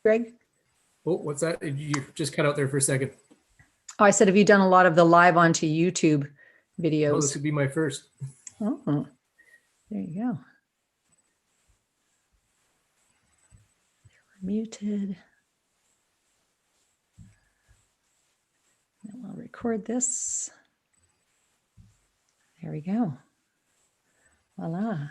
Greg? Oh, what's that? You just cut out there for a second. Oh, I said, have you done a lot of the live onto YouTube videos? Oh, this would be my first. Oh, there you go. We're muted. I'll record this. There we go. Voila.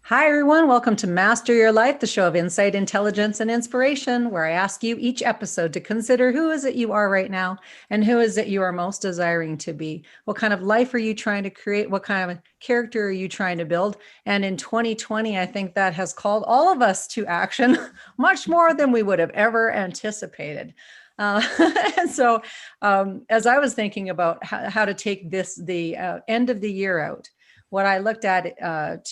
Hi, everyone. Welcome to Master Your Life, the show of insight, intelligence, and inspiration, where I ask you each episode to consider who is it you are right now and who is it you are most desiring to be. What kind of life are you trying to create? What kind of character are you trying to build? And in 2020, I think that has called all of us to action much more than we would have ever anticipated. And so as I was thinking about how to take the end of the year out, what I looked at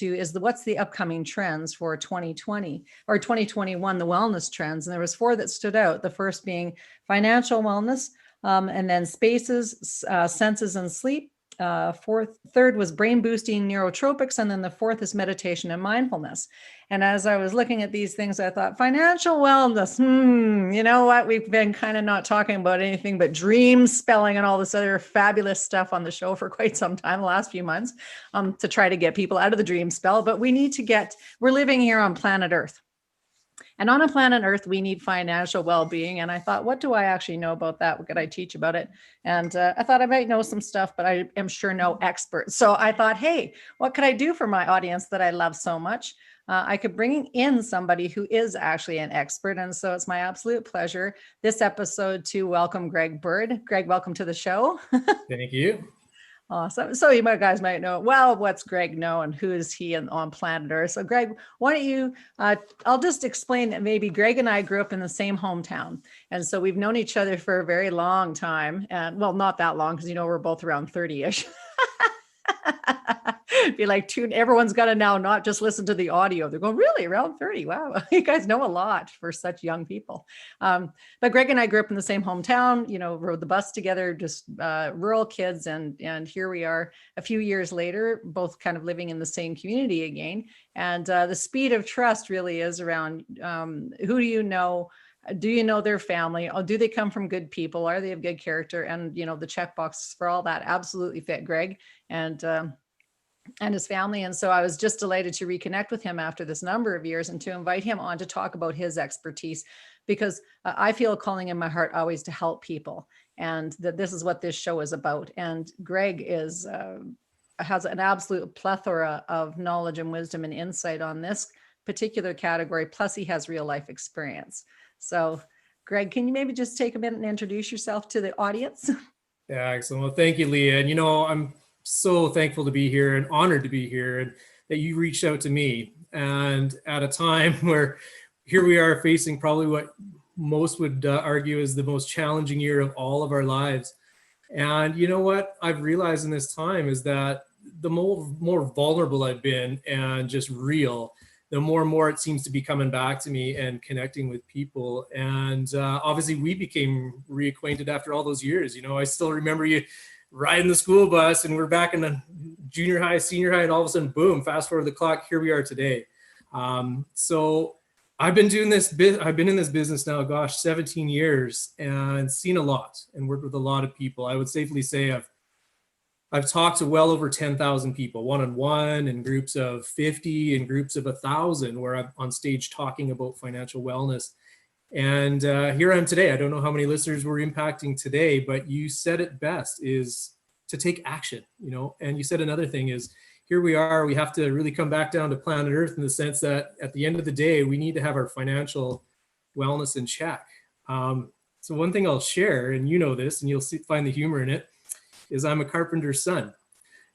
is what's the upcoming trends for 2020 or 2021, the wellness trends. And there was 4 that stood out. The first being financial wellness, and then spaces, senses, and sleep. Third was brain boosting neurotropics. And then the 4th is meditation and mindfulness. And as I was looking at these things, I thought financial wellness, you know what? We've been kind of not talking about anything but dream spelling and all this other fabulous stuff on the show for quite some time, the last few months, to try to get people out of the dream spell. But we're living here on planet Earth. And on a planet Earth, we need financial well-being. And I thought, what do I actually know about that? What could I teach about it? And I thought I might know some stuff, but I am sure no expert. So I thought, hey, what could I do for my audience that I love so much? I could bring in somebody who is actually an expert. And so it's my absolute pleasure this episode to welcome Greg Bird. Greg, welcome to the show. Thank you. Awesome. So you guys might know, well, what's Greg know and who is he on planet Earth? So Greg, why don't you, I'll just explain that maybe Greg and I grew up in the same hometown. And so we've known each other for a very long time. And well, not that long, because, we're both around 30-ish. Be like, everyone's got to now not just listen to the audio. They're going, really, around 30? Wow, you guys know a lot for such young people. But Greg and I grew up in the same hometown, rode the bus together, just rural kids. And here we are a few years later, both kind of living in the same community again. And the speed of trust really is around who do you know? Do you know their family? Oh, do they come from good people? Are they of good character? And, the checkbox for all that absolutely fit Greg and his family. And so I was just delighted to reconnect with him after this number of years and to invite him on to talk about his expertise, because I feel a calling in my heart always to help people, and that this is what this show is about. And Greg has an absolute plethora of knowledge and wisdom and insight on this particular category. Plus he has real life experience. So Greg, can you maybe just take a minute and introduce yourself to the audience? Yeah, excellent. Well, thank you, Leah. And I'm so thankful to be here and honored to be here, and that you reached out to me. And at a time where here we are facing probably what most would argue is the most challenging year of all of our lives. And you know what I've realized in this time is that the more vulnerable I've been and just real, the more and more it seems to be coming back to me and connecting with people. And obviously we became reacquainted after all those years. I still remember you riding the school bus, and we're back in the junior high, senior high, and all of a sudden, boom, fast forward the clock, here we are today. So I've been doing this, I've been in this business now, 17 years, and seen a lot and worked with a lot of people. I would safely say I've talked to well over 10,000 people, one-on-one, in groups of 50, in groups of 1,000, where I'm on stage talking about financial wellness. And here I am today. I don't know how many listeners we're impacting today, but you said it best, is to take action, and you said another thing is, here we are, we have to really come back down to planet Earth, in the sense that at the end of the day, we need to have our financial wellness in check. So one thing I'll share, and this, and you'll find the humor in it, is I'm a carpenter's son.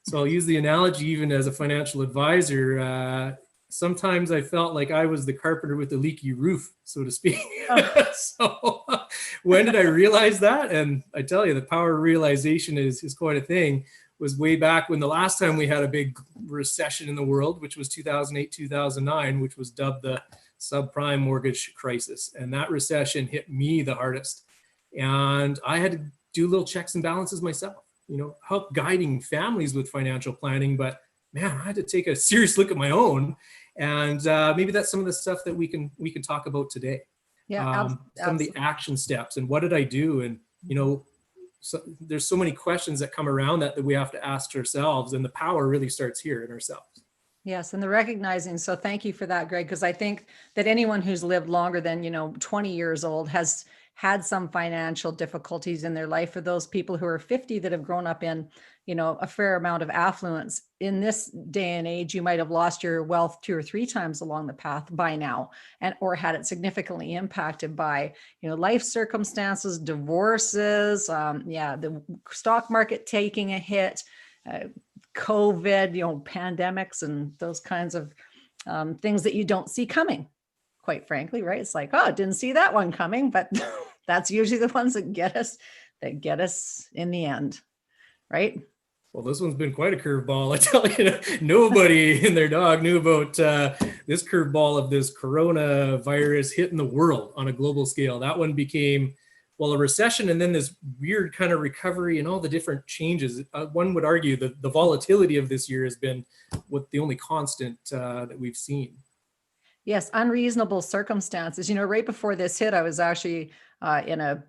So I'll use the analogy, even as a financial advisor, sometimes I felt like I was the carpenter with the leaky roof, so to speak. So when did I realize that? And I tell you, the power of realization is quite a thing. Was way back when the last time we had a big recession in the world, which was 2008, 2009, which was dubbed the subprime mortgage crisis. And that recession hit me the hardest. And I had to do little checks and balances myself, help guiding families with financial planning. But man, I had to take a serious look at my own. And maybe that's some of the stuff that we can talk about today. Yeah, some of the action steps and what did I do? And, so there's so many questions that come around that we have to ask ourselves, and the power really starts here in ourselves. Yes, and the recognizing. So thank you for that, Greg, because I think that anyone who's lived longer than, 20 years old has had some financial difficulties in their life. For those people who are 50 that have grown up in, a fair amount of affluence in this day and age, you might have lost your wealth 2 or 3 times along the path by now, and or had it significantly impacted by, life circumstances, divorces, the stock market taking a hit, COVID, pandemics and those kinds of things that you don't see coming, quite frankly, right? It's like, oh, didn't see that one coming, but that's usually the ones that get us in the end, right? Well, this one's been quite a curveball. I tell you, nobody and their dog knew about this curveball of this coronavirus hitting the world on a global scale. That one became, well, a recession and then this weird kind of recovery and all the different changes. One would argue that the volatility of this year has been the only constant that we've seen. Yes, unreasonable circumstances. Right before this hit, I was actually in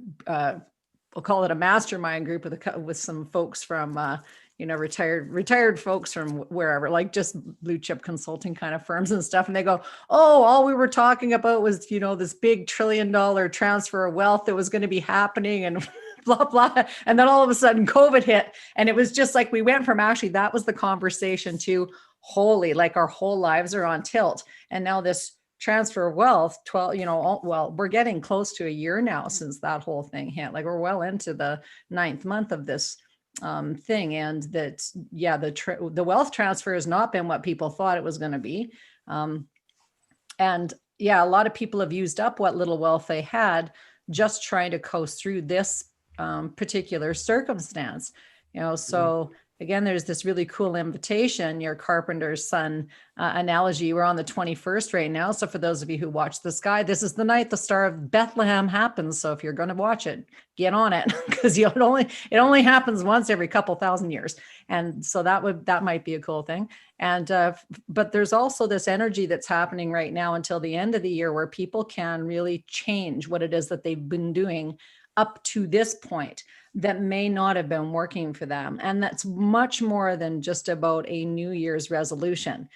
we'll call it a mastermind group with some folks from, retired folks from wherever, like just blue chip consulting kind of firms and stuff. And they go, oh, all we were talking about was, this big $1 trillion transfer of wealth that was going to be happening and blah, blah. And then all of a sudden COVID hit. And it was just like, we went from actually, that was the conversation to holy, like our whole lives are on tilt. And now this transfer of wealth, we're getting close to a year now since that whole thing hit. Like we're well into the 9th month of this thing. And that, the wealth transfer has not been what people thought it was going to be. And a lot of people have used up what little wealth they had just trying to coast through this particular circumstance. So again, there's this really cool invitation, your carpenter's son analogy. We're on the 21st right now. So for those of you who watch the sky, this is the night the Star of Bethlehem happens. So if you're going to watch it, get on it, because it only happens once every couple thousand years. And so that might be a cool thing. And but there's also this energy that's happening right now until the end of the year where people can really change what it is that they've been doing up to this point that may not have been working for them. And that's much more than just about a New Year's resolution,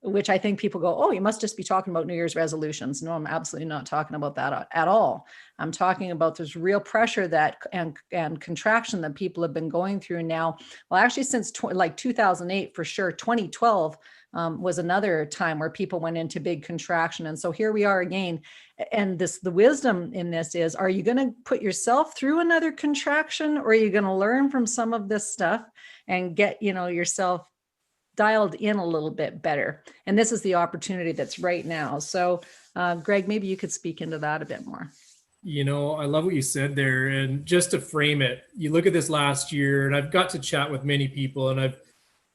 which I think people go, oh, you must just be talking about New Year's resolutions. No, I'm absolutely not talking about that at all. I'm talking about this real pressure and contraction that people have been going through now. Well, actually since 2008, for sure, 2012 was another time where people went into big contraction. And so here we are again. And the wisdom in this is, are you going to put yourself through another contraction, or are you going to learn from some of this stuff and get, yourself dialed in a little bit better? And this is the opportunity that's right now. So Greg, maybe you could speak into that a bit more. I love what you said there. And just to frame it, you look at this last year, and I've got to chat with many people, and I've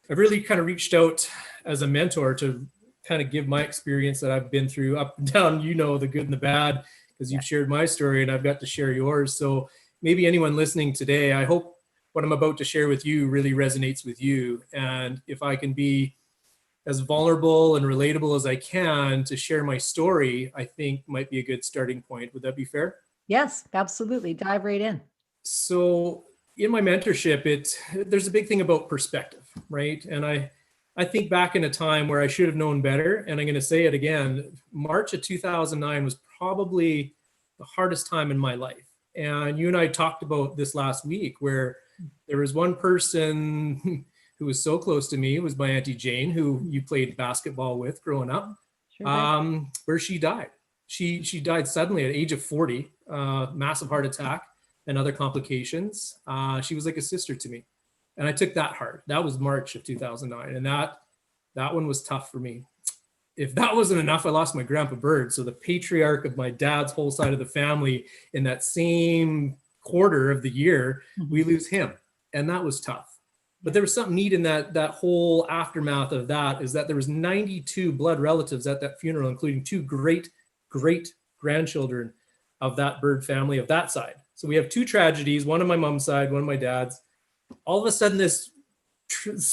really kind of reached out as a mentor to kind of give my experience that I've been through up and down, the good and the bad, because you've shared my story and I've got to share yours. So maybe anyone listening today, I hope what I'm about to share with you really resonates with you. And if I can be as vulnerable and relatable as I can to share my story, I think might be a good starting point. Would that be fair? Yes, absolutely. Dive right in. So in my mentorship, there's a big thing about perspective, right? And I think back in a time where I should have known better, and I'm going to say it again, March of 2009 was probably the hardest time in my life. And you and I talked about this last week, where there was one person who was so close to me, was my Auntie Jane, who you played basketball with growing up, where she died. She died suddenly at the age of 40, massive heart attack and other complications. She was like a sister to me. And I took that hard. That was March of 2009. And that one was tough for me. If that wasn't enough, I lost my grandpa Bird. So the patriarch of my dad's whole side of the family, in that same quarter of the year, we lose him. And that was tough. But there was something neat in that whole aftermath of that, is that there was 92 blood relatives at that funeral, including 2 great grandchildren of that Bird family of that side. So we have 2 tragedies, one on my mom's side, one on my dad's. All of a sudden, this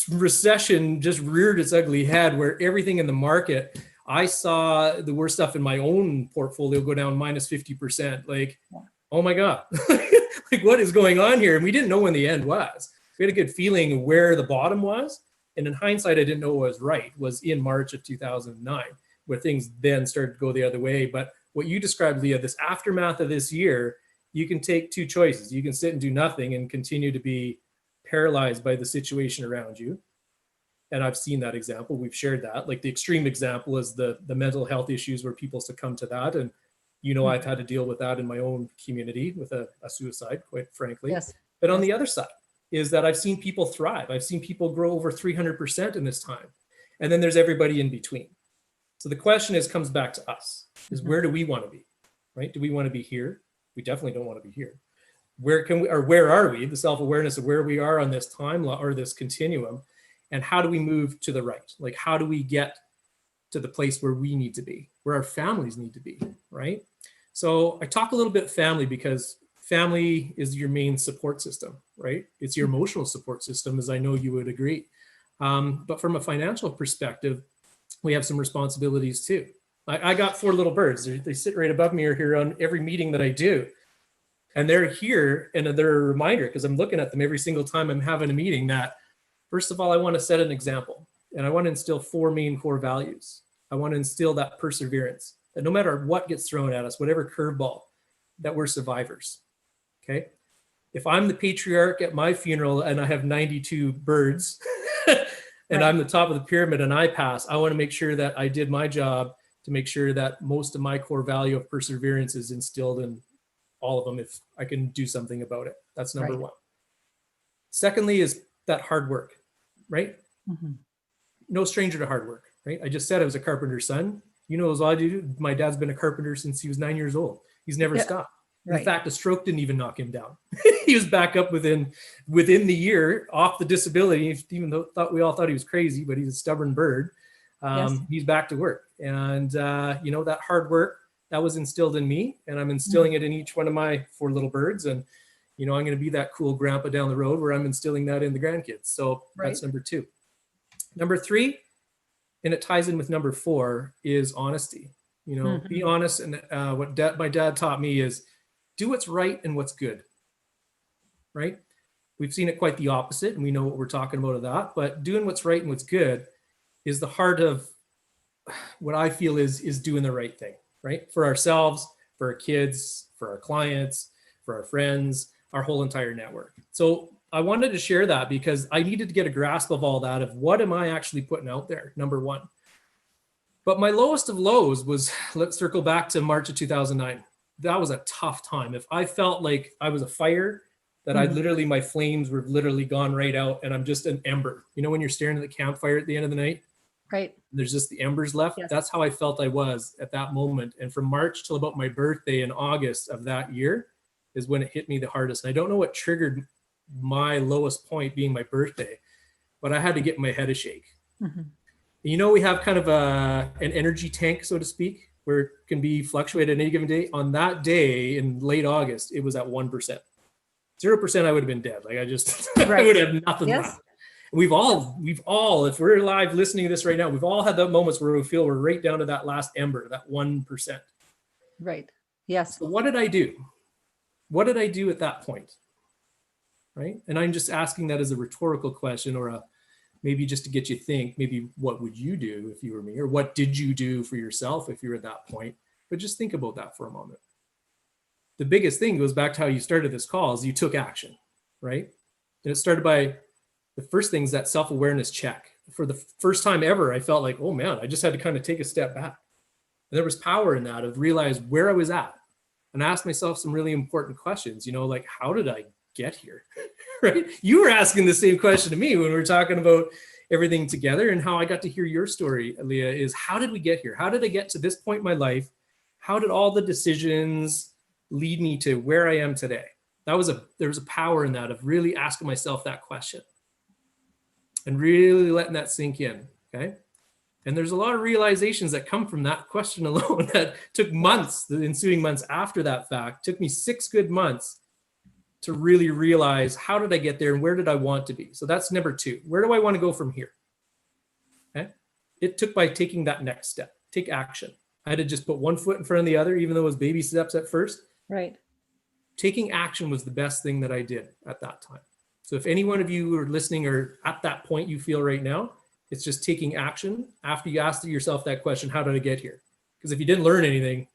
recession just reared its ugly head, where everything in the market, I saw the worst stuff in my own portfolio go down minus 50%. Like, oh my God, like what is going on here? And we didn't know when the end was. We had a good feeling of where the bottom was. And in hindsight, I didn't know what was right, was in March of 2009, where things then started to go the other way. But what you described, Leah, this aftermath of this year, you can take two choices. You can sit and do nothing and continue to be paralyzed by the situation around you. And I've seen that example. We've shared that. Like the extreme example is the mental health issues where people succumb to that. And, you know, I've had to deal with that in my own community with a suicide, quite frankly. Yes. But on the other side is that I've seen people thrive. I've seen people grow over 300% in this time. And then there's everybody in between. So the question comes back to us, is where do we want to be, right? Do we want to be here? We definitely don't want to be here. Where are we? The self-awareness of where we are on this timeline or this continuum, and how do we move to the right? Like, how do we get to the place where we need to be, where our families need to be, right? So I talk a little bit family because family is your main support system, right? It's your emotional support system, as I know you would agree. But from a financial perspective, we have some responsibilities too. I got 4 little birds. They sit right above me or here on every meeting that I do. And they're here and they're a reminder, because I'm looking at them every single time I'm having a meeting, that first of all, I want to set an example, and I want to instill 4 main core values. I want to instill that perseverance, that no matter what gets thrown at us, whatever curveball, that we're survivors. Okay. If I'm the patriarch at my funeral and I have 92 birds and I'm the top of the pyramid and I pass, I want to make sure that I did my job to make sure that most of my core value of perseverance is instilled in all of them if I can do something about it. That's number one. Secondly is that hard work, right? No stranger to hard work, right? I just said I was a carpenter's son. You know, as I do, my dad's been a carpenter since he was 9 years old. He's never stopped. In fact, a stroke didn't even knock him down. He was back up within the year, off the disability, even though we all thought he was crazy, but he's a stubborn bird. He's back to work. And, you know, that hard work, that was instilled in me, and I'm instilling it in each one of my 4 little birds. And, you know, I'm going to be that cool grandpa down the road where I'm instilling that in the grandkids. So that's number 2. Number 3, and it ties in with number 4, is honesty. You know, be honest. And what my dad taught me is do what's right and what's good, right? We've seen it quite the opposite, and we know what we're talking about of that. But doing what's right and what's good is the heart of what I feel is doing the right thing, right? For ourselves, for our kids, for our clients, for our friends, our whole entire network. So I wanted to share that because I needed to get a grasp of all that, of what am I actually putting out there, number 1. But my lowest of lows was, let's circle back to March of 2009. That was a tough time. If I felt like I was a fire, that I literally, my flames were literally gone right out and I'm just an ember. You know, when you're staring at the campfire at the end of the night? Right. There's just the embers left. Yes. That's how I felt I was at that moment. And from March till about my birthday in August of that year is when it hit me the hardest. And I don't know what triggered my lowest point being my birthday, but I had to get my head a shake. You know, we have kind of an energy tank, so to speak, where it can be fluctuated at any given day. On that day in late August, it was at 1%. 0%, I would have been dead. Like I just, I would have nothing left. We've all, if we're live listening to this right now, we've all had those moments where we feel we're right down to that last ember, that 1%. Right. Yes. So what did I do? What did I do at that point? Right. And I'm just asking that as a rhetorical question, or maybe just to get you think, maybe what would you do if you were me, or what did you do for yourself if you're at that point? But just think about that for a moment. The biggest thing goes back to how you started this call, is you took action, right? And it started by, the first thing is that self-awareness check. For the first time ever, I felt like, oh man, I just had to kind of take a step back. And there was power in that, of realize where I was at, and ask myself some really important questions, you know, like, how did I get here? Right? You were asking the same question to me when we were talking about everything together, and how I got to hear your story, Leah, is how did we get here? How did I get to this point in my life? How did all the decisions lead me to where I am today? There was a power in that, of really asking myself that question and really letting that sink in. Okay. And there's a lot of realizations that come from that question alone that took months, the ensuing months after that fact, took me 6 good months to really realize, how did I get there and where did I want to be? So that's number 2. Where do I want to go from here? Okay. It took by taking that next step, take action. I had to just put one foot in front of the other, even though it was baby steps at first. Right. Taking action was the best thing that I did at that time. So if any one of you are listening or at that point you feel right now, it's just taking action after you asked yourself that question, how did I get here? Because if you didn't learn anything,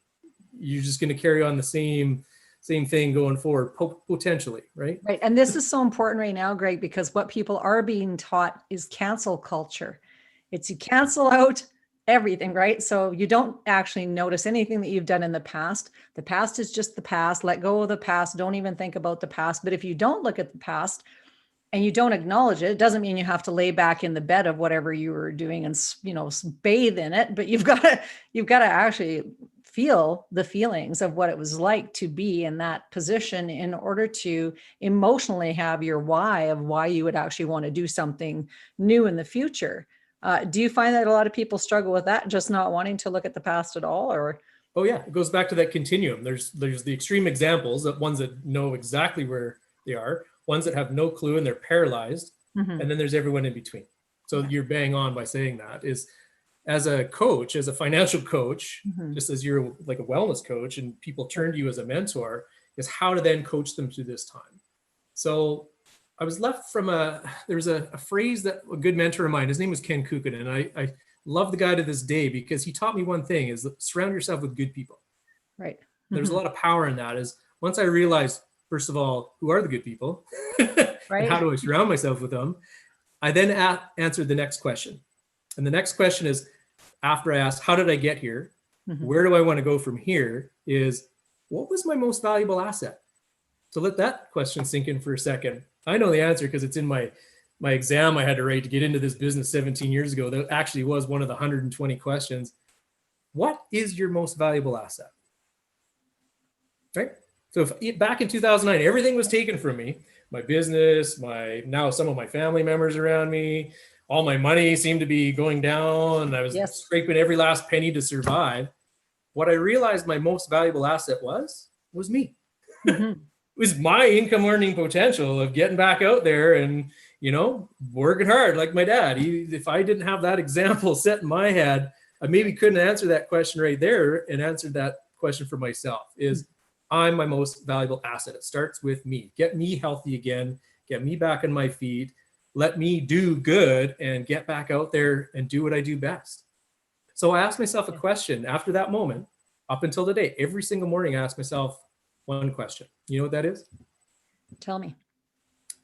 you're just going to carry on the same thing going forward, potentially, right? Right. And this is so important right now, Greg, because what people are being taught is cancel culture. It's you cancel out everything, right? So you don't actually notice anything that you've done in the past. The past is just the past. Let go of the past. Don't even think about the past. But if you don't look at the past and you don't acknowledge it, it doesn't mean you have to lay back in the bed of whatever you were doing and, bathe in it, but you've got to actually feel the feelings of what it was like to be in that position in order to emotionally have your why of why you would actually want to do something new in the future. Do you find that a lot of people struggle with that, just not wanting to look at the past at all? Or oh yeah, it goes back to that continuum. There's the extreme examples, that ones that know exactly where they are, ones that have no clue and they're paralyzed, and then there's everyone in between. So you're bang on by saying that. Is as a coach, as a financial coach, just as you're like a wellness coach and people turn to you as a mentor, is how to then coach them through this time. So I was left from there was a phrase that a good mentor of mine, his name was Ken Kukin, and I love the guy to this day because he taught me one thing, is surround yourself with good people. Right. There's a lot of power in that. Is once I realized, first of all, who are the good people? Right. And how do I surround myself with them? I then answered the next question. And the next question is, after I asked, how did I get here? Where do I want to go from here? Is what was my most valuable asset? So let that question sink in for a second. I know the answer because it's in my exam I had to write to get into this business 17 years ago. That actually was one of the 120 questions. What is your most valuable asset? Right? So if back in 2009, everything was taken from me, my business, now some of my family members around me, all my money seemed to be going down. I was scraping every last penny to survive. What I realized my most valuable asset was me. It was my income earning potential of getting back out there and, working hard like my dad. If I didn't have that example set in my head, I maybe couldn't answer that question right there and answered that question for myself. Is I'm my most valuable asset. It starts with me. Get me healthy again, get me back on my feet, let me do good and get back out there and do what I do best. So I asked myself a question after that moment, up until today. Every single morning, I ask myself one question. You know what that is? Tell me.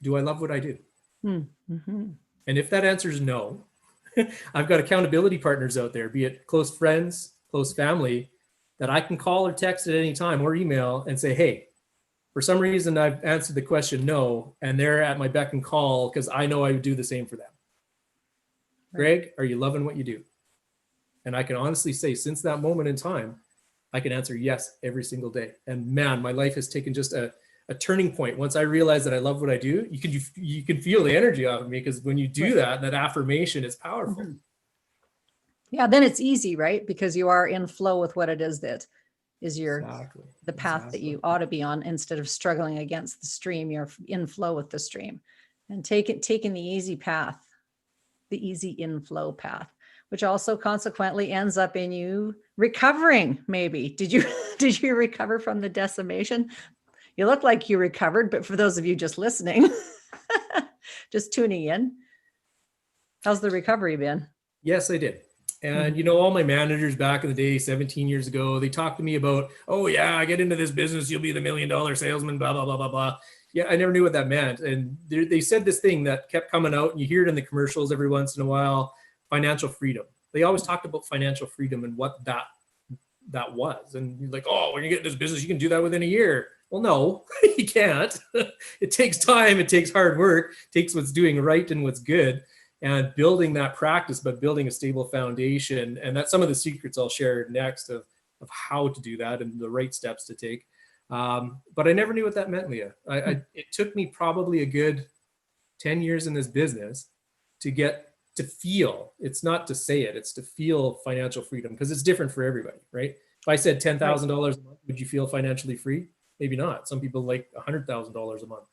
Do I love what I do? And if that answer is no, I've got accountability partners out there, be it close friends, close family, that I can call or text at any time or email and say, hey, for some reason I've answered the question no, and they're at my beck and call because I know I would do the same for them. Greg, are you loving what you do? And I can honestly say, since that moment in time, I can answer yes every single day. And man, my life has taken just a turning point. Once I realized that I love what I do, you can feel the energy off of me, because when you do that affirmation is powerful. Yeah, then it's easy, right? Because you are in flow with what it is that is the path that you ought to be on, instead of struggling against the stream. You're in flow with the stream, and taking the easy path, the easy inflow path, which also consequently ends up in you recovering. Maybe did you recover from the decimation? You look like you recovered, but for those of you just listening, just tuning in, how's the recovery been? Yes, I did. And all my managers back in the day, 17 years ago, they talked to me about, oh yeah, get into this business, you'll be the $1 million salesman, blah, blah, blah, blah, blah. Yeah, I never knew what that meant. And they said this thing that kept coming out, and you hear it in the commercials every once in a while, financial freedom. They always talked about financial freedom and what that was. And you're like, oh, when you get into this business, you can do that within a year. Well, no, you can't. It takes time. It takes hard work. It takes what's doing right and what's good, and building that practice, but building a stable foundation. And that's some of the secrets I'll share next of how to do that and the right steps to take. But I never knew what that meant, Leah. It took me probably a good 10 years in this business to get to feel, it's not to say it, it's to feel financial freedom, because it's different for everybody, right? If I said $10,000 a month, would you feel financially free? Maybe not. Some people like $100,000 a month.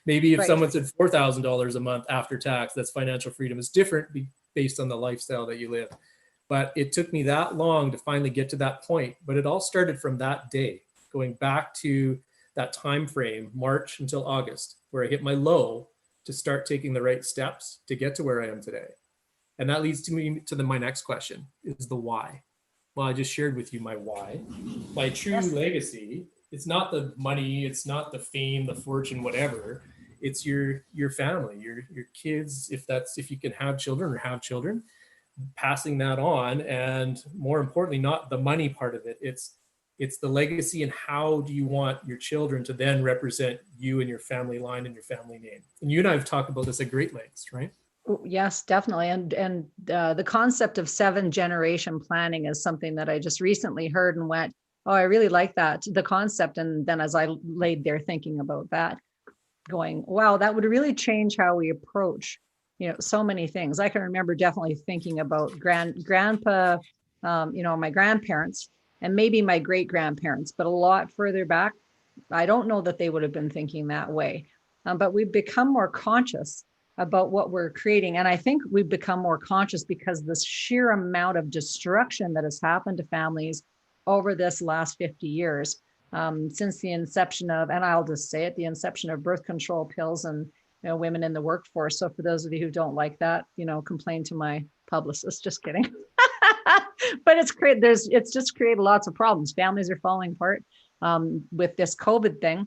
Maybe if someone said $4,000 a month after tax, that's financial freedom. It's different based on the lifestyle that you live. But it took me that long to finally get to that point. But it all started from that day, going back to that time frame, March until August, where I hit my low to start taking the right steps to get to where I am today. And that leads to me to my next question, is the why. Well, I just shared with you my why. My true legacy, it's not the money, it's not the fame, the fortune, whatever. It's your family, your kids, if you can have children or have children, passing that on. And more importantly, not the money part of it. It's the legacy, and how do you want your children to then represent you and your family line and your family name. And you and I have talked about this at great lengths, right? Yes, definitely. And the concept of 7-generation planning is something that I just recently heard and went, oh, I really like that, the concept. And then as I laid there thinking about that, going, wow, that would really change how we approach, so many things. I can remember definitely thinking about grandpa, my grandparents, and maybe my great grandparents, but a lot further back, I don't know that they would have been thinking that way. But we've become more conscious about what we're creating. And I think we've become more conscious because the sheer amount of destruction that has happened to families over this last 50 years, since the inception of, and I'll just say it, the inception of birth control pills and women in the workforce. So for those of you who don't like that, complain to my publicist, just kidding. But it's just created lots of problems. Families are falling apart with this COVID thing,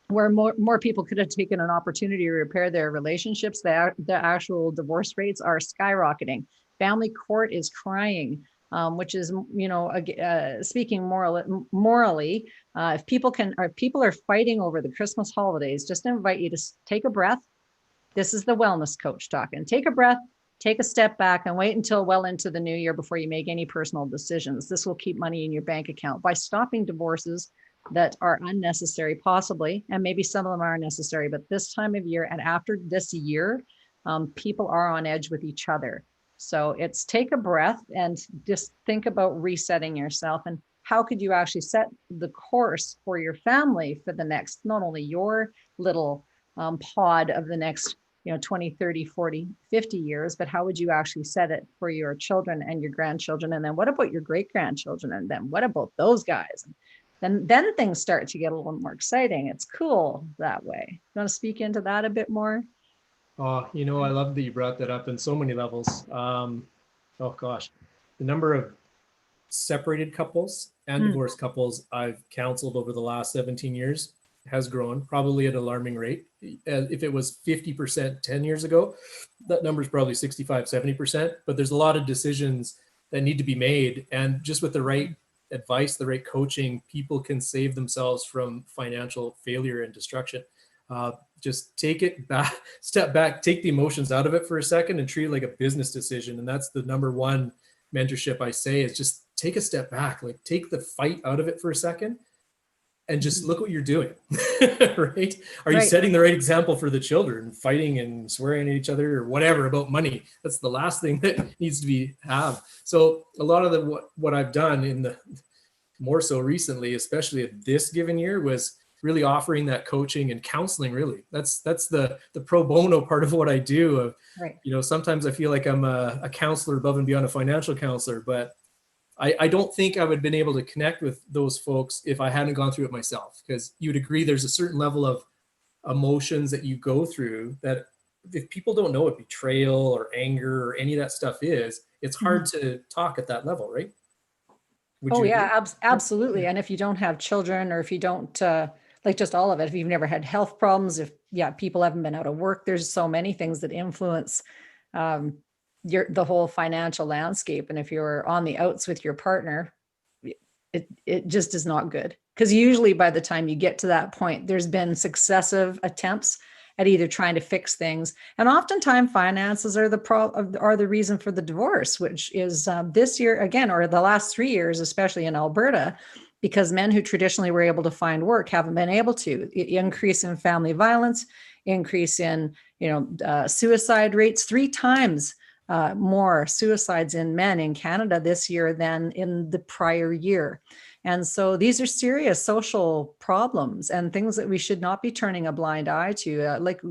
where more people could have taken an opportunity to repair their relationships. The actual divorce rates are skyrocketing. Family court is crying, which is, speaking morally, if people are fighting over the Christmas holidays, just invite you to take a breath. This is the wellness coach talking. Take a breath, take a step back, and wait until well into the new year before you make any personal decisions. This will keep money in your bank account by stopping divorces that are unnecessary, possibly, and maybe some of them are necessary, but this time of year and after this year, people are on edge with each other. So it's take a breath and just think about resetting yourself, and how could you actually set the course for your family for the next, not only your little pod of the next 20, 30, 40, 50 years, but how would you actually set it for your children and your grandchildren? And then what about your great grandchildren? And then what about those guys? And then things start to get a little more exciting. It's cool that way. You want to speak into that a bit more? Oh, I love that you brought that up in so many levels. Oh gosh, the number of separated couples and divorced couples I've counseled over the last 17 years has grown, probably at an alarming rate. If it was 50% 10 years ago, that number is probably 65, 70%, but there's a lot of decisions that need to be made. And just with the right advice, the right coaching, people can save themselves from financial failure and destruction. Just take it back, step back, take the emotions out of it for a second and treat it like a business decision. And that's the number one mentorship I say, is just take a step back, like take the fight out of it for a second and just look what you're doing, right? Are you setting the right example for the children, fighting and swearing at each other or whatever about money? That's the last thing that needs to have. So a lot of what I've done in the more so recently, especially at this given year, was really offering that coaching and counseling. Really, that's the pro bono part of what I do. Sometimes I feel like I'm a counselor above and beyond a financial counselor, but I don't think I would have been able to connect with those folks if I hadn't gone through it myself, because you'd agree there's a certain level of emotions that you go through that if people don't know what betrayal or anger or any of that stuff is, it's hard to talk at that level, right? Absolutely. And if you don't have children, or if you don't, like just all of it, if you've never had health problems, if people haven't been out of work, there's so many things that influence the whole financial landscape. And if you're on the outs with your partner, it just is not good, because usually by the time you get to that point, there's been successive attempts at either trying to fix things, and oftentimes finances are the reason for the divorce, which is this year again, or the last 3 years, especially in Alberta, because men who traditionally were able to find work haven't been able to. Increase in family violence, increase in suicide rates, 3 times more suicides in men in Canada this year than in the prior year. And so these are serious social problems and things that we should not be turning a blind eye to. Like,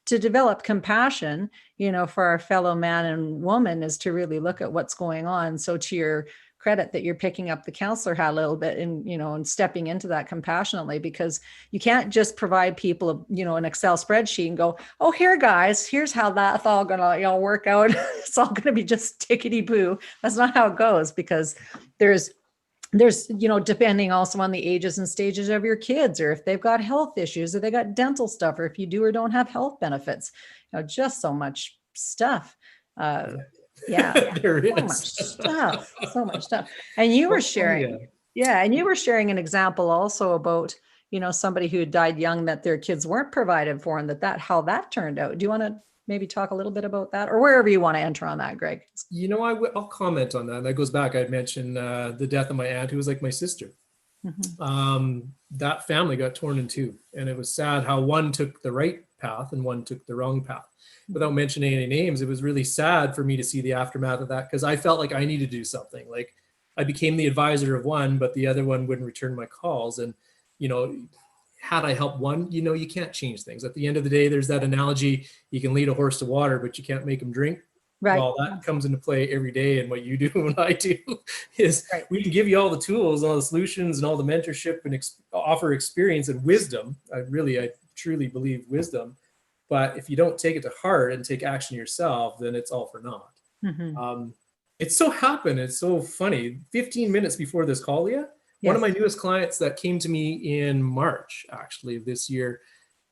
to develop compassion, for our fellow man and woman is to really look at what's going on. So to your credit that you're picking up the counselor hat a little bit and stepping into that compassionately, because you can't just provide people, an Excel spreadsheet and go, oh, here guys, here's how that's all gonna, work out. It's all gonna be just tickety boo. That's not how it goes, because there's, depending also on the ages and stages of your kids, or if they've got health issues, or they got dental stuff, or if you do or don't have health benefits, just so much stuff. Yeah, There so is. so much stuff. And you were sharing, and you were sharing an example also about, somebody who died young that their kids weren't provided for, and how that turned out. Do you want to maybe talk a little bit about that, or wherever you want to enter on that, Greg? I'll comment on that. That goes back. I'd mentioned the death of my aunt, who was like my sister. Mm-hmm. That family got torn in two, and it was sad how one took the right path and one took the wrong path. Without mentioning any names, it was really sad for me to see the aftermath of that, because I felt like I needed to do something. Like, I became the advisor of one, but the other one wouldn't return my calls. And, had I helped one, you can't change things. At the end of the day, there's that analogy: you can lead a horse to water, but you can't make him drink. Right. Well, that comes into play every day. And what you do and I do is we can give you all the tools, all the solutions, and all the mentorship, and offer experience and wisdom. I truly believe wisdom. But if you don't take it to heart and take action yourself, then it's all for naught. Mm-hmm. It so happened, it's so funny, 15 minutes before this call, Leah, one of my newest clients that came to me in March, actually, of this year,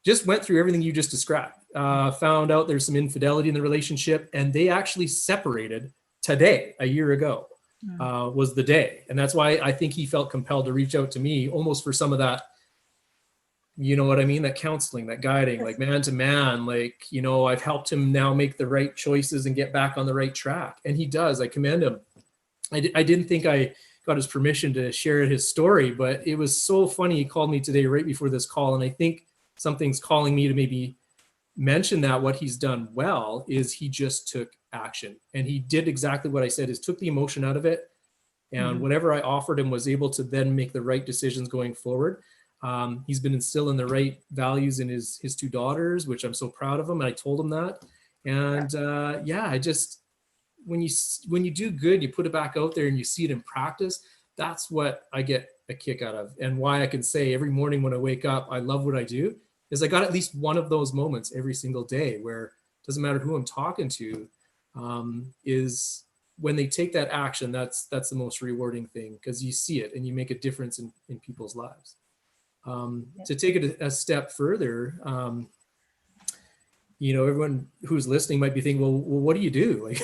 just went through everything you just described, found out there's some infidelity in the relationship, and they actually separated today, a year ago, was the day. And that's why I think he felt compelled to reach out to me, almost for some of that, you know what I mean? That counseling, that guiding, like man to man, like, I've helped him now make the right choices and get back on the right track. And he does. I commend him. I didn't think I got his permission to share his story, but it was so funny. He called me today right before this call. And I think something's calling me to maybe mention that what he's done well is he just took action. And he did exactly what I said, is took the emotion out of it. And whatever I offered him was able to then make the right decisions going forward. He's been instilling the right values in his two daughters, which I'm so proud of him. And I told him that. And I just, when you do good, you put it back out there and you see it in practice. That's what I get a kick out of. And why I can say every morning when I wake up, I love what I do, is I got at least one of those moments every single day where it doesn't matter who I'm talking to, is when they take that action. That's the most rewarding thing, because you see it and you make a difference in people's lives. To take it a step further, everyone who's listening might be thinking, well, what do you do, like,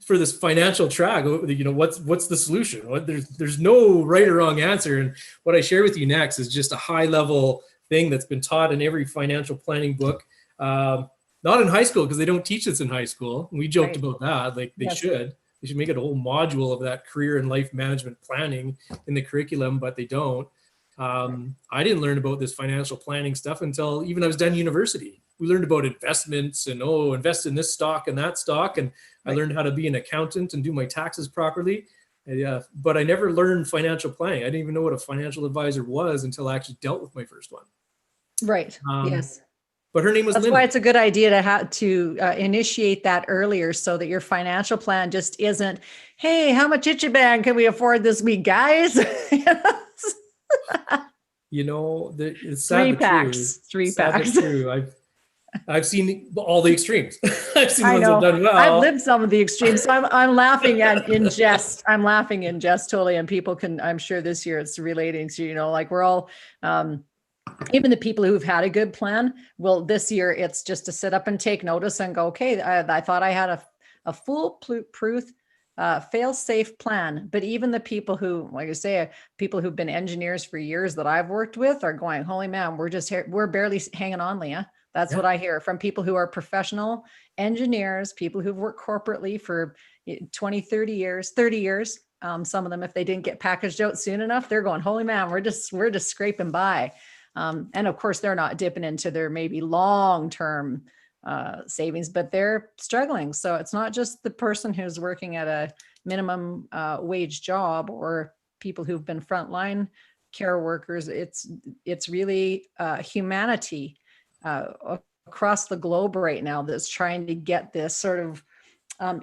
for this financial track? What's the solution? There's no right or wrong answer. And what I share with you next is just a high level thing that's been taught in every financial planning book. Not in high school, because they don't teach this in high school. We joked about that, like they should. They should make it a whole module of that career and life management planning in the curriculum, but they don't. I didn't learn about this financial planning stuff until even I was done university. We learned about investments and, invest in this stock and that stock. And I learned how to be an accountant and do my taxes properly. But I never learned financial planning. I didn't even know what a financial advisor was until I actually dealt with my first one. Right. Yes. But her name was That's Linda. why it's a good idea to have to initiate that earlier, so that your financial plan just isn't, hey, how much Ichiban can we afford this week, guys? It's sad but true. Three packs. True. I've seen all the extremes. I've seen ones that have done well. I've lived some of the extremes. So I'm laughing in jest. I'm laughing in jest totally. And people can, I'm sure this year it's relating to, like we're all, even the people who've had a good plan, well, this year it's just to sit up and take notice and go, okay, I thought I had a foolproof, fail-safe plan. But even the people who, like I say, people who've been engineers for years that I've worked with are going, holy man, we're barely hanging on, Leah. That's what I hear from people who are professional engineers, people who've worked corporately for 20, 30 years. Some of them, if they didn't get packaged out soon enough, they're going, holy man, we're just scraping by. And of course, they're not dipping into their maybe long-term savings, but they're struggling. So it's not just the person who's working at a minimum wage job or people who've been frontline care workers. It's really humanity across the globe right now that's trying to get this sort of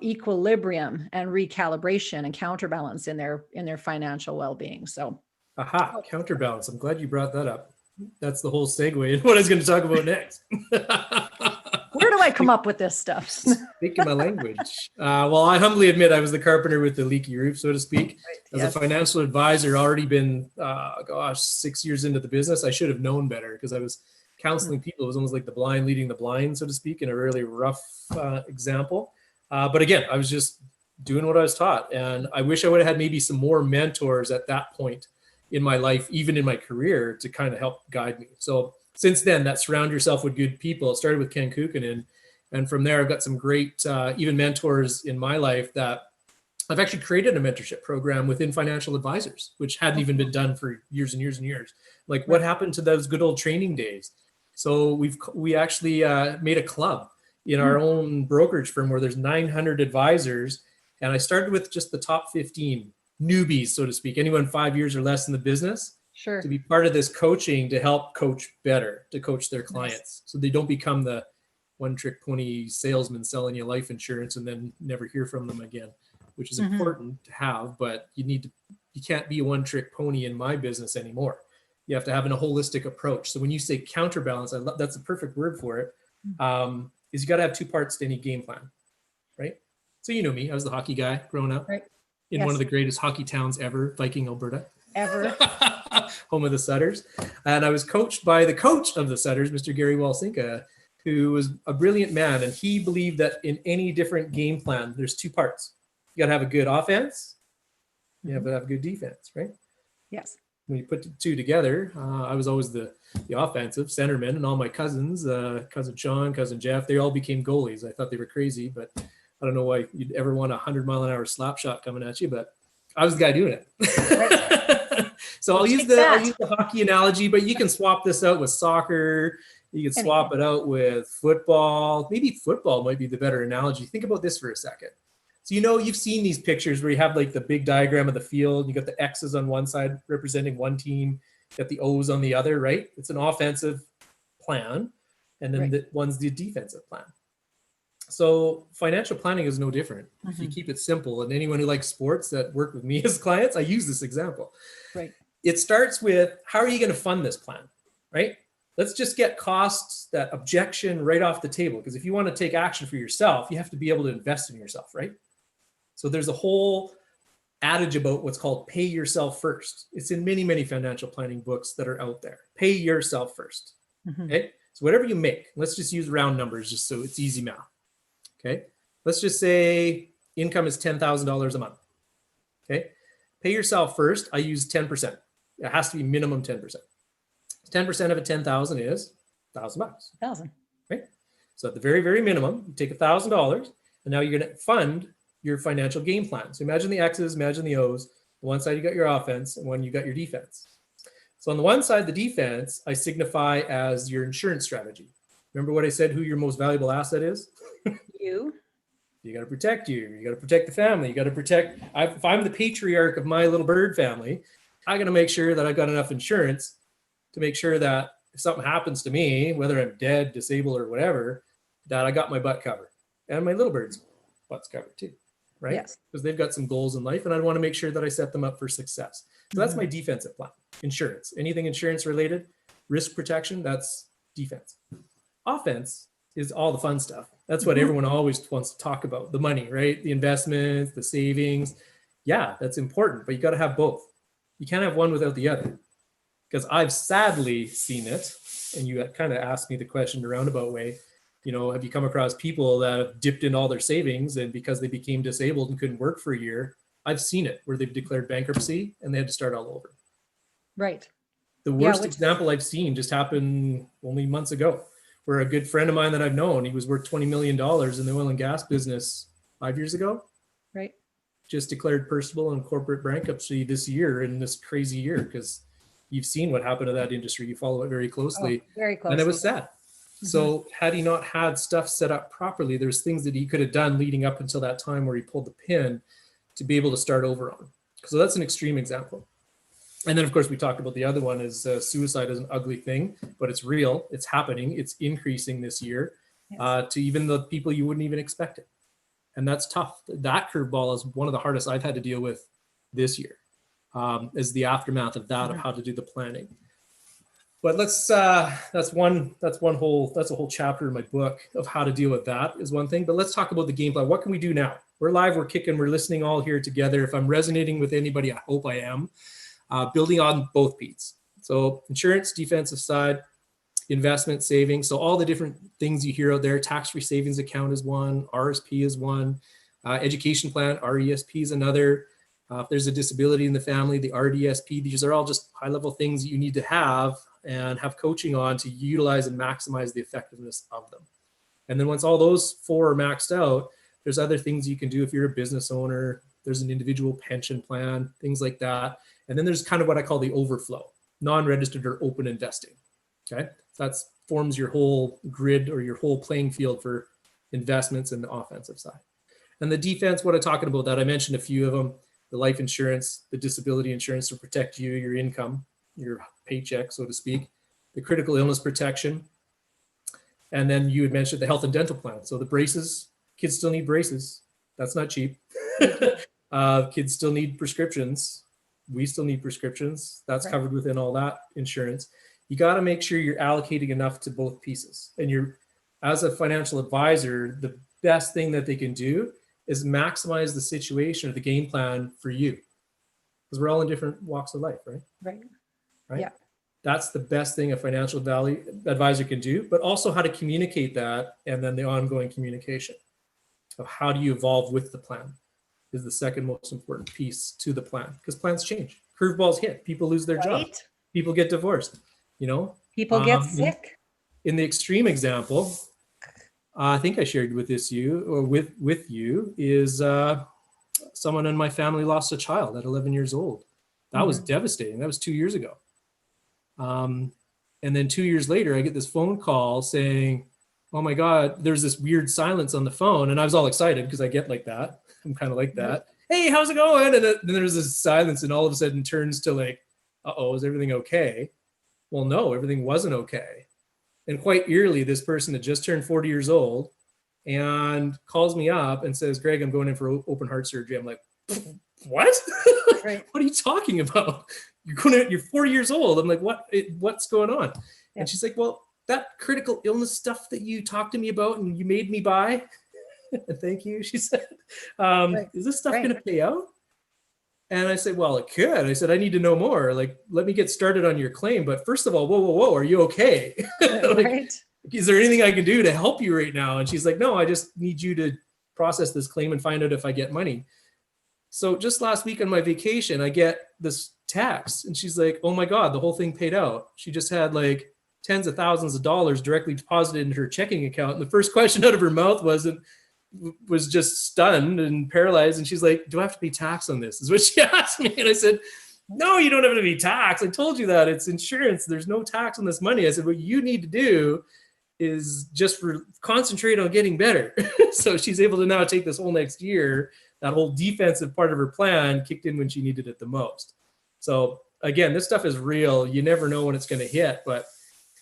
equilibrium and recalibration and counterbalance in their financial well-being. So, aha, counterbalance. I'm glad you brought that up. That's the whole segue in what I was going to talk about next. Where do I come up with this stuff? Speaking my language. Well, I humbly admit I was the carpenter with the leaky roof, so to speak. As Yes. a financial advisor, already been, 6 years into the business. I should have known better because I was counseling people. It was almost like the blind leading the blind, so to speak, in a really rough example. But again, I was just doing what I was taught. And I wish I would have had maybe some more mentors at that point in my life, even in my career, to kind of help guide me. So since then, that surround yourself with good people. It started with Ken Kukanen. And from there, I've got some great, even mentors in my life that I've actually created a mentorship program within financial advisors, which hadn't even been done for years and years and years. Like, what happened to those good old training days? So we actually made a club in our own brokerage firm where there's 900 advisors. And I started with just the top 15 newbies, so to speak, anyone 5 years or less in the business. Sure. To be part of this coaching to help coach better, to coach their clients. So they don't become the one-trick pony salesman selling you life insurance and then never hear from them again, which is important to have, but you can't be a one-trick pony in my business anymore. You have to have a holistic approach. So when you say counterbalance, that's a perfect word for it, is you got to have two parts to any game plan, right? So you know me, I was the hockey guy growing up in one of the greatest hockey towns ever, Viking, Alberta. Ever. Home of the Sutters. And I was coached by the coach of the Sutters, Mr. 𝘼𝙗𝙤𝙪𝙩𝙡, who was a brilliant man. And he believed that in any different game plan, there's two parts. You got to have a good offense. You have to have a good defense, right? Yes. When you put the two together, I was always the offensive centerman, and all my cousins, cousin Sean, cousin Jeff, they all became goalies. I thought they were crazy, but I don't know why you'd ever want a 100-mile-an-hour slap shot coming at you, but I was the guy doing it. So I'll use the hockey analogy, but you can swap this out with soccer. You can swap it out with football. Maybe football might be the better analogy. Think about this for a second. So, you've seen these pictures where you have like the big diagram of the field. You got the X's on one side representing one team, you got the O's on the other, right? It's an offensive plan. And then one's the defensive plan. So financial planning is no different. If you keep it simple, and anyone who likes sports that work with me as clients, I use this example. Right. It starts with, how are you going to fund this plan, right? Let's just get costs, that objection right off the table. Because if you want to take action for yourself, you have to be able to invest in yourself, right? So there's a whole adage about what's called pay yourself first. It's in many, many financial planning books that are out there. Pay yourself first, okay? So whatever you make, let's just use round numbers just so it's easy math, okay? Let's just say income is $10,000 a month, okay? Pay yourself first. I use 10%. It has to be minimum 10%. 10% of a 10,000 is $1,000. 1,000. Right? So at the very, very minimum, you take $1,000, and now you're going to fund your financial game plan. So imagine the X's, imagine the O's. On one side, you got your offense, and one, you got your defense. So on the one side, the defense, I signify as your insurance strategy. Remember what I said, who your most valuable asset is? You. You got to protect you. You got to protect the family. You got to protect. If I'm the patriarch of my little bird family, I got to make sure that I've got enough insurance to make sure that if something happens to me, whether I'm dead, disabled, or whatever, that I got my butt covered, and my little bird's butt's covered too, right? Yes. Because they've got some goals in life, and I want to make sure that I set them up for success. So that's my defensive plan. Insurance, anything insurance related, risk protection, that's defense. Offense is all the fun stuff. That's what everyone always wants to talk about, the money, right? The investments, the savings. Yeah, that's important, but you got to have both. You can't have one without the other. Because I've sadly seen it, and you kind of asked me the question in a roundabout way, have you come across people that have dipped in all their savings, and because they became disabled and couldn't work for a year, I've seen it where they've declared bankruptcy and they had to start all over. Right. The worst example I've seen just happened only months ago, where a good friend of mine that I've known, he was worth $20 million in the oil and gas business 5 years ago. Right. Just declared personal and corporate bankruptcy this year, in this crazy year, because you've seen what happened to that industry. You follow it very closely. Very closely. And it was sad. So had he not had stuff set up properly, there's things that he could have done leading up until that time where he pulled the pin to be able to start over on. So that's an extreme example. And then, of course, we talked about the other one is suicide is an ugly thing, but it's real. It's happening. It's increasing this year to even the people you wouldn't even expect it. And that's tough. That curveball is one of the hardest I've had to deal with this year, is the aftermath of that, of how to do the planning. But that's a whole chapter in my book of how to deal with that is one thing. But let's talk about the game plan. What can we do now? We're live, we're kicking, we're listening all here together. If I'm resonating with anybody, I hope I am. Building on both beats. So insurance, defensive side, investment, savings. So all the different things you hear out there, tax-free savings account is one, RSP is one, education plan, RESP is another. If there's a disability in the family, the RDSP, these are all just high-level things you need to have and have coaching on to utilize and maximize the effectiveness of them. And then once all those four are maxed out, there's other things you can do if you're a business owner. There's an individual pension plan, things like that. And then there's kind of what I call the overflow, non-registered or open investing. Okay, that forms your whole grid or your whole playing field for investments in the offensive side. And the defense, what I'm talking about that, I mentioned a few of them, the life insurance, the disability insurance to protect you, your income, your paycheck, so to speak, the critical illness protection. And then you had mentioned the health and dental plan. So the braces, kids still need braces. That's not cheap. Kids still need prescriptions. We still need prescriptions. That's covered within all that insurance. You got to make sure you're allocating enough to both pieces. And you're, as a financial advisor, the best thing that they can do is maximize the situation or the game plan for you. Because we're all in different walks of life, right? Right. Yeah. That's the best thing a financial advisor can do, but also how to communicate that, and then the ongoing communication of how do you evolve with the plan is the second most important piece to the plan, because plans change. Curveballs hit. People lose their job. People get divorced. People get sick. In the extreme example, I think I shared with you is someone in my family lost a child at 11 years old. That was devastating. That was 2 years ago. And then 2 years later, I get this phone call saying, oh my God, there's this weird silence on the phone. And I was all excited because I get like that. I'm kind of like that. Hey, how's it going? And then there's this silence, and all of a sudden turns to like, uh-oh, is everything okay? Well, no, everything wasn't okay. And quite eerily, this person had just turned 40 years old and calls me up and says, Greg, I'm going in for open heart surgery. I'm like, what? What are you talking about? You're 40 years old. I'm like, what's going on? Yeah. And she's like, well, that critical illness stuff that you talked to me about and you made me buy, thank you, she said, is this stuff going to pay out? And I said, well, it could. I said, I need to know more. Like, let me get started on your claim. But first of all, whoa, are you okay? Is there anything I can do to help you right now? And she's like, no, I just need you to process this claim and find out if I get money. So just last week on my vacation, I get this text and she's like, oh my God, the whole thing paid out. She just had like tens of thousands of dollars directly deposited into her checking account. And the first question out of her mouth was just stunned and paralyzed. And she's like, do I have to pay tax on this? Is what she asked me. And I said, no, you don't have to pay tax. I told you that it's insurance. There's no tax on this money. I said, what you need to do is just concentrate on getting better. So she's able to now take this whole next year. That whole defensive part of her plan kicked in when she needed it the most. So again, this stuff is real. You never know when it's going to hit, but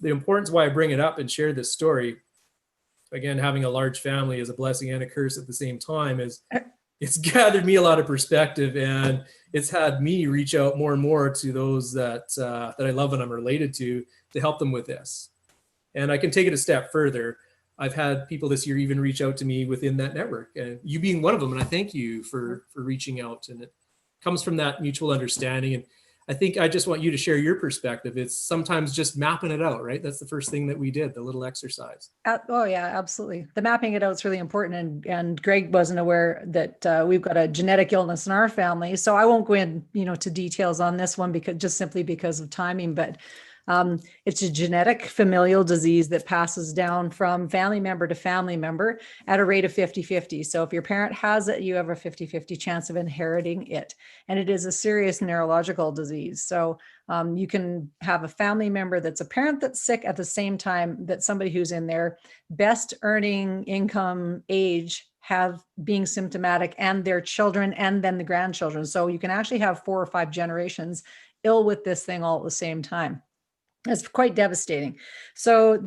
the importance why I bring it up and share this story, again, having a large family is a blessing and a curse at the same time, is it's gathered me a lot of perspective, and it's had me reach out more and more to those that I love and I'm related to help them with this. And I can take it a step further. I've had people this year even reach out to me within that network, and you being one of them. And I thank you for reaching out. And it comes from that mutual understanding. And I think I just want you to share your perspective. It's sometimes just mapping it out, right? That's the first thing that we did, the little exercise. Oh yeah, absolutely. The mapping it out is really important. And Greg wasn't aware that we've got a genetic illness in our family. So I won't go in, to details on this one because of timing, but It's a genetic familial disease that passes down from family member to family member at a rate of 50-50. So if your parent has it, you have a 50-50 chance of inheriting it. And it is a serious neurological disease. So you can have a family member that's a parent that's sick at the same time that somebody who's in their best earning income age have being symptomatic, and their children, and then the grandchildren. So you can actually have 4 or 5 generations ill with this thing all at the same time. It's quite devastating. So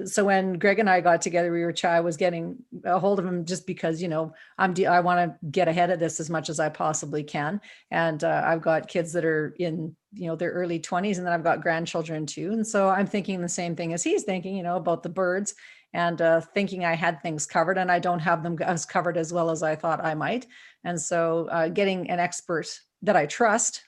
so when Greg and I got together, I was getting a hold of him just because, I want to get ahead of this as much as I possibly can. And I've got kids that are in, their early 20s, and then I've got grandchildren too. And so I'm thinking the same thing as he's thinking, about the birds, and thinking I had things covered, and I don't have them as covered as well as I thought I might. And so getting an expert that I trust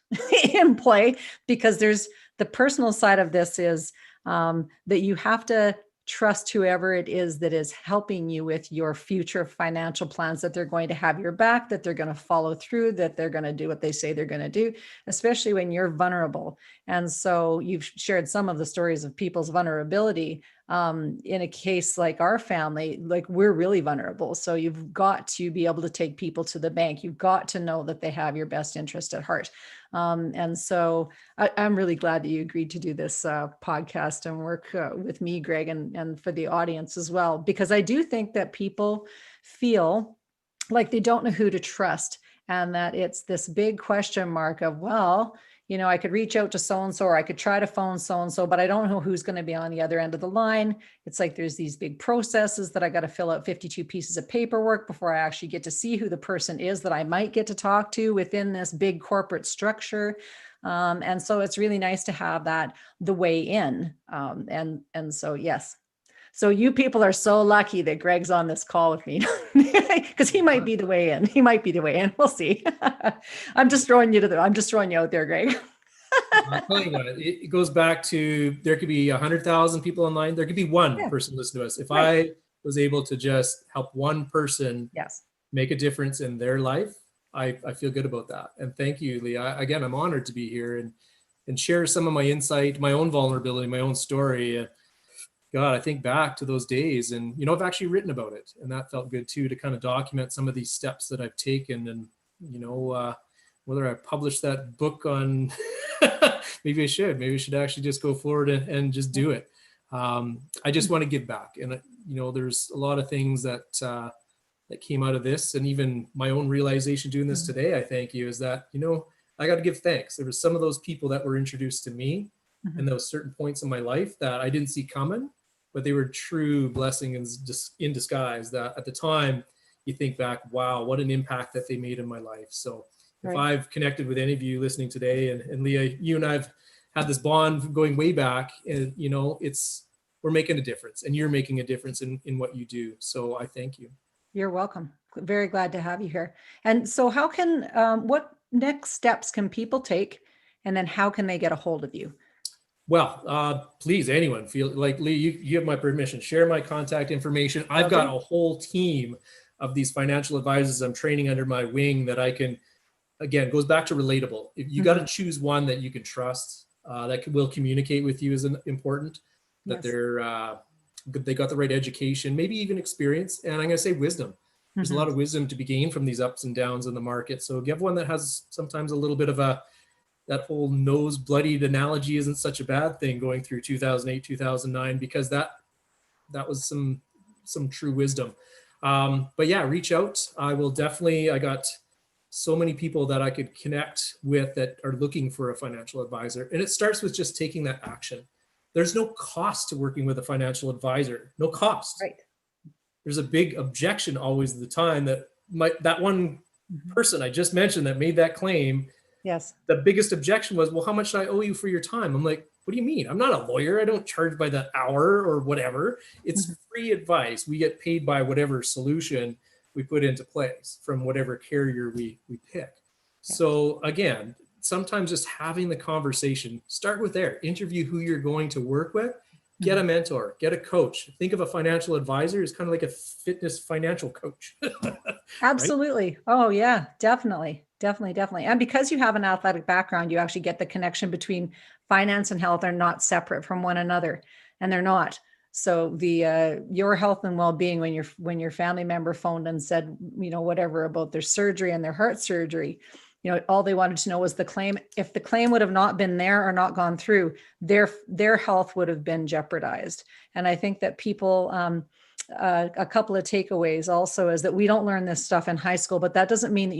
in play, because the personal side of this is that you have to trust whoever it is that is helping you with your future financial plans, that they're going to have your back, that they're going to follow through, that they're going to do what they say they're going to do, especially when you're vulnerable. And so you've shared some of the stories of people's vulnerability. In a case like our family, like, we're really vulnerable. So you've got to be able to take people to the bank. You've got to know that they have your best interest at heart. And so I'm really glad that you agreed to do this podcast and work with me, Greg, and for the audience as well, because I do think that people feel like they don't know who to trust, and that it's this big question mark of, well, I could reach out to so-and-so, or I could try to phone so-and-so, but I don't know who's going to be on the other end of the line. It's like there's these big processes that I got to fill out 52 pieces of paperwork before I actually get to see who the person is that I might get to talk to within this big corporate structure. And so it's really nice to have that the way in. And so, yes. So you people are so lucky that Greg's on this call with me, because he might be the way in. He might be the way in. We'll see. I'm just throwing you out there, Greg. I'll tell you what, it goes back to, there could be 100,000 people online. There could be one person listening to us. If I was able to just help one person make a difference in their life, I feel good about that. And thank you, Leah. Again, I'm honored to be here and share some of my insight, my own vulnerability, my own story. God, I think back to those days, and I've actually written about it, and that felt good too, to kind of document some of these steps that I've taken. And whether I publish that book on, maybe I should actually just go forward and just do it. I just want to give back, and there's a lot of things that came out of this, and even my own realization doing this today, I thank you, is that I got to give thanks. There was some of those people that were introduced to me in those certain points in my life that I didn't see coming, but they were true blessings in disguise, that at the time you think back, wow, what an impact that they made in my life. So if I've connected with any of you listening today, and Leah, you and I've had this bond going way back, and we're making a difference, and you're making a difference in what you do. So I thank you. You're welcome. Very glad to have you here. And so how can, what next steps can people take, and then how can they get a hold of you? Well, please, anyone feel like, Lee, you have my permission, share my contact information. I've got a whole team of these financial advisors I'm training under my wing that I can, again, goes back to relatable. If you got to choose one that you can trust, that will communicate with you, is important, that they got the right education, maybe even experience. And I'm going to say wisdom. There's a lot of wisdom to be gained from these ups and downs in the market. So get one that has sometimes a little bit of that whole nose bloodied analogy isn't such a bad thing going through 2008, 2009, because that was some true wisdom. But yeah, reach out. I got so many people that I could connect with that are looking for a financial advisor. And it starts with just taking that action. There's no cost to working with a financial advisor, no cost. Right. There's a big objection always at the time that one person I just mentioned that made that claim. Yes. The biggest objection was, well, how much do I owe you for your time? I'm like, what do you mean? I'm not a lawyer. I don't charge by the hour or whatever. It's free advice. We get paid by whatever solution we put into place from whatever carrier we pick. Yeah. So again, sometimes just having the conversation, start with there, interview who you're going to work with, get a mentor, get a coach. Think of a financial advisor as kind of like a fitness financial coach. Absolutely. Right? Oh yeah, definitely. Definitely. And because you have an athletic background, you actually get the connection between finance and health are not separate from one another, and they're not. So the your health and well-being, when your family member phoned and said, whatever about their surgery and their heart surgery, all they wanted to know was the claim. If the claim would have not been there or not gone through, their health would have been jeopardized. And I think that people, a couple of takeaways also is that we don't learn this stuff in high school, but that doesn't mean that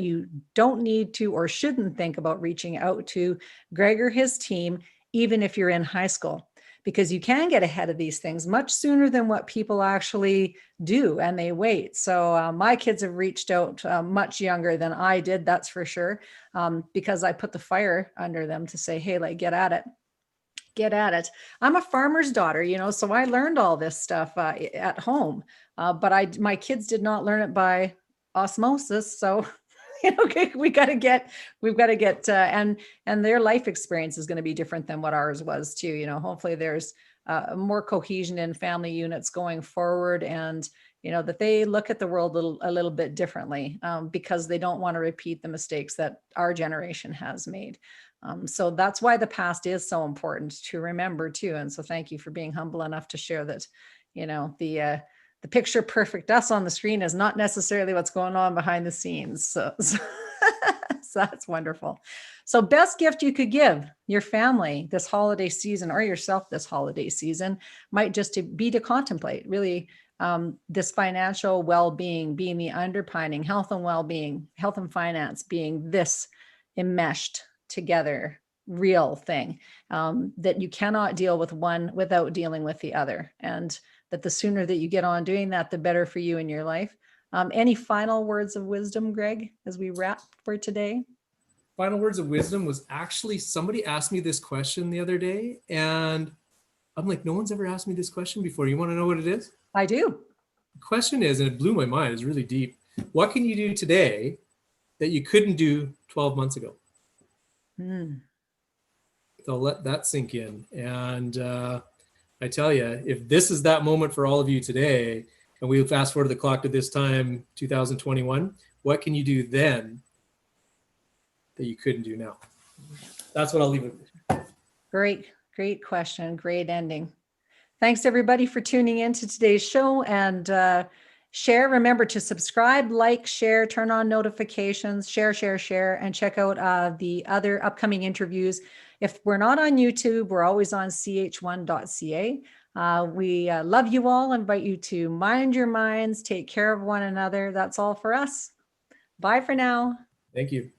you don't need to or shouldn't think about reaching out to Greg or his team, even if you're in high school, because you can get ahead of these things much sooner than what people actually do, and they wait. So my kids have reached out much younger than I did, that's for sure, because I put the fire under them to say, hey, like, get at it. I'm a farmer's daughter, so I learned all this stuff at home, but my kids did not learn it by osmosis. So we've got to get, and their life experience is going to be different than what ours was too. Hopefully there's more cohesion in family units going forward, and that they look at the world a little bit differently, because they don't want to repeat the mistakes that our generation has made. So that's why the past is so important to remember too. And so thank you for being humble enough to share that, the picture perfect us on the screen is not necessarily what's going on behind the scenes. So that's wonderful. So best gift you could give your family this holiday season, or yourself this holiday season, might just be to contemplate really this financial well-being being the underpinning, health and well-being, health and finance being this enmeshed together real thing, that you cannot deal with one without dealing with the other. And that the sooner that you get on doing that, the better for you in your life. Any final words of wisdom, Greg, as we wrap for today? Final words of wisdom was actually, somebody asked me this question the other day, and I'm like, no one's ever asked me this question before. You want to know what it is? I do. The question is, and it blew my mind, it's really deep. What can you do today that you couldn't do 12 months ago? So let that sink in. And I tell you, if this is that moment for all of you today, and we fast forward the clock to this time, 2021, what can you do then that you couldn't do now? That's what I'll leave it with. Great question. Great ending. Thanks everybody for tuning in to today's show, and share. Remember to subscribe, like, share, turn on notifications, share, and check out the other upcoming interviews. If we're not on YouTube, we're always on ch1.ca. We love you all, invite you to mind your minds, take care of one another. That's all for us. Bye for now. Thank you.